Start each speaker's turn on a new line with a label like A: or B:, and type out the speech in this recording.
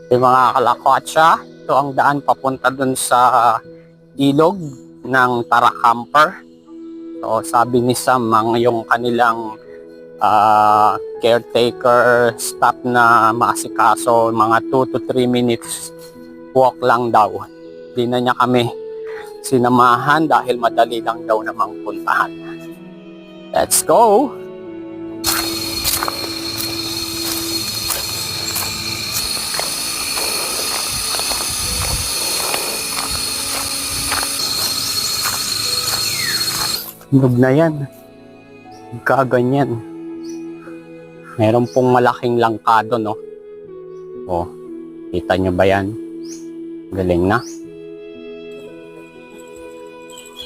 A: Yung mga kalakwatsa, ito ang daan papunta dun sa ilog ng Tara Camper. So sabi ni Sam, yung kanilang caretaker staff na maasikaso, mga 2 to 3 minutes walk lang daw. Di na niya kami sinamahan dahil madali lang daw namang puntahan. Let's go! Hinog na yan. Kaganyan. Meron pong malaking langkado, no? Oh, kita nyo ba yan? Galing na.